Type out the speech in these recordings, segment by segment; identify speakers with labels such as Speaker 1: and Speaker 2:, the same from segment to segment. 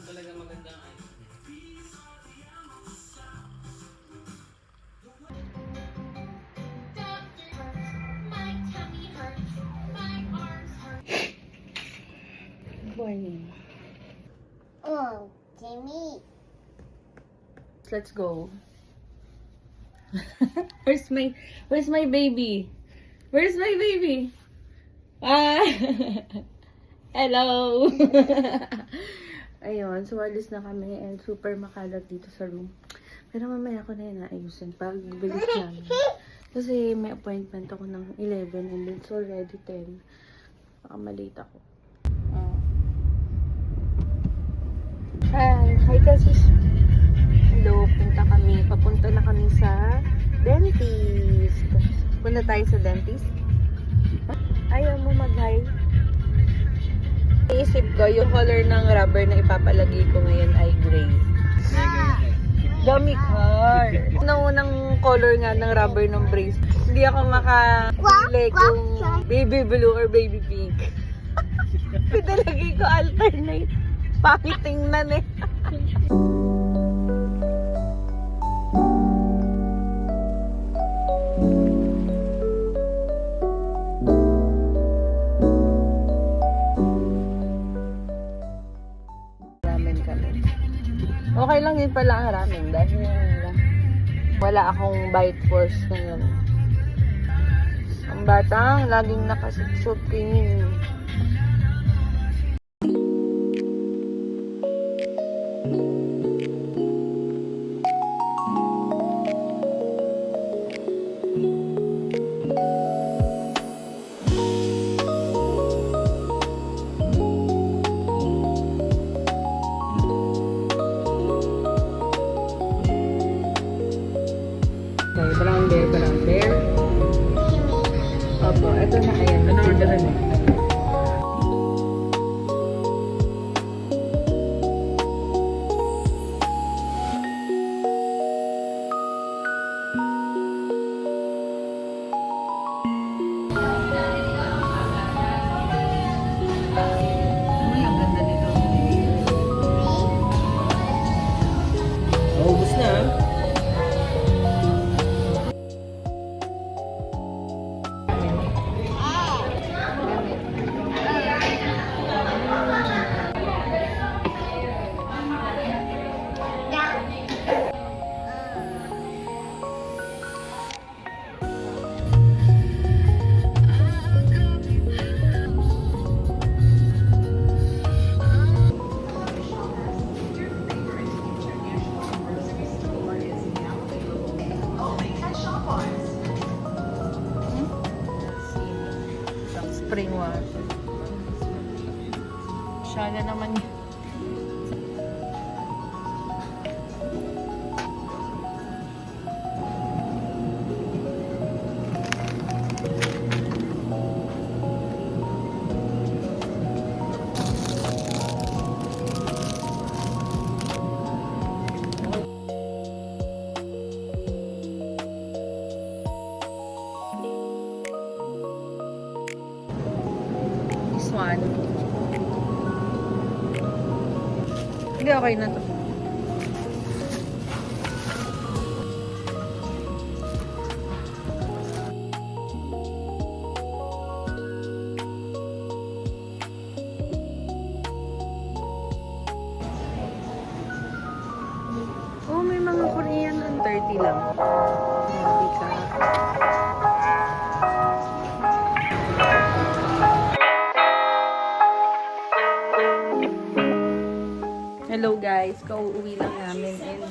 Speaker 1: Talaga maganda ay.
Speaker 2: Morning.
Speaker 3: Oh, Timmy.
Speaker 2: Let's go. Where's my baby? Where's my baby? Ah! Hello! Ayun, so alis na kami and super makalat dito sa room. Pero mamaya ko na yun naayusin pag bilis lang. Kasi may appointment ako ng 11 and it's already 10. Baka malate ako. Hi kasi. Hello, papunta na kami sa dentist. Punta tayo sa dentist. Ayaw mo mag-hi? Iisip ko, yung color ng rubber na ipapalagay ko ngayon ay gray. Dummy car. Unang color nga ng rubber ng brace. Hindi ako makapili kung baby blue or baby pink. Pinalagay ko alternate. Pangit tingnan eh. Ramen kami. Okay lang yun pala ang ramen dahil wala akong bite force ngayon. Ang batang laging nakasuksot tingin. Brown bear. Opo, ito na, ayan.
Speaker 1: Ano orderan mo? Uy, ang ganda nito. Ubus na.
Speaker 2: Spring water. Siya na naman yun. This one. Hindi, okay na to. Oh, may mga Korean ng 30 lang. Hindi ka. Hello guys, kauuwi lang namin and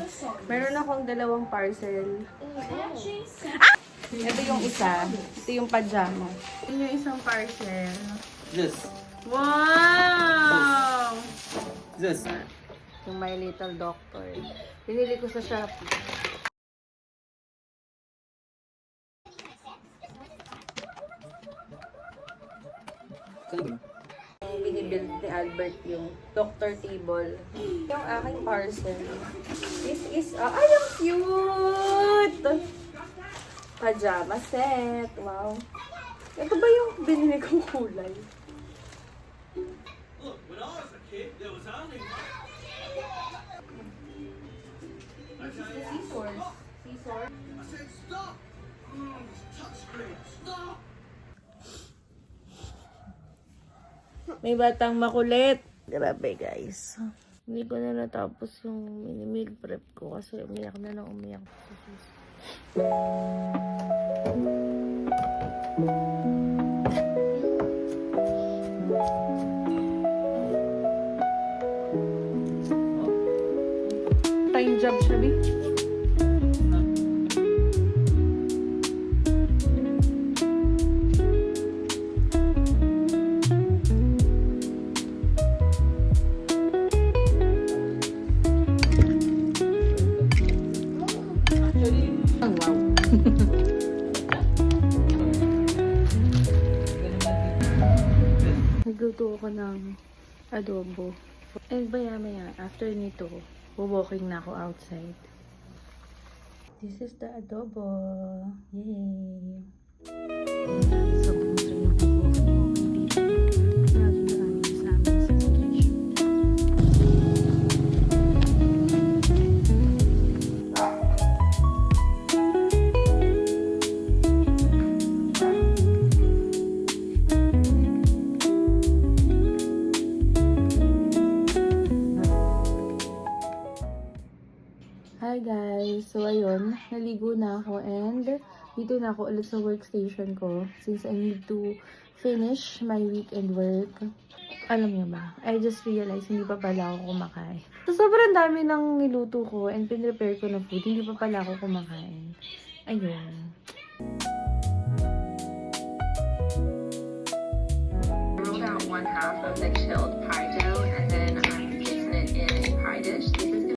Speaker 2: meron akong dalawang parcel. Ah! Ito yung isa, ito yung pajama. Ito yung isang parcel.
Speaker 1: This.
Speaker 2: Wow!
Speaker 1: This.
Speaker 2: Yung My Little Doctor. Pinili ko sa Shopee. binibuild ni Albert yung doctor table. Yung aking parcel. This is, ay, ang cute! Pajama set. Wow. Ito ba yung binili kong kulay?
Speaker 4: Look, when I was a kid, there was only
Speaker 2: Scissors. Scissors.
Speaker 4: I said stop! Touchscreen, stop!
Speaker 2: May batang makulit. Grabe, guys. Hindi ko na natapos yung mini-meal prep ko kasi umiyak na lang umiyak. Time job siya, Bi. Wow. Nagluto ako ng adobo. And maya, after nito, walking na ako outside. This is the adobo. Yay! So, kung mag-walking dito, marami sa amin sa station. Hi guys! So ayun, naligo na ako and dito na ako ulit sa workstation ko since I need to finish my weekend work. Alam niyo ba, I just realized hindi pa pala ako kumakain. So sobrang dami ng niluto ko and pinrepare ko na food, hindi pa pala ako kumakain. Ayun.
Speaker 5: Rolled out one half of the chilled pie dough.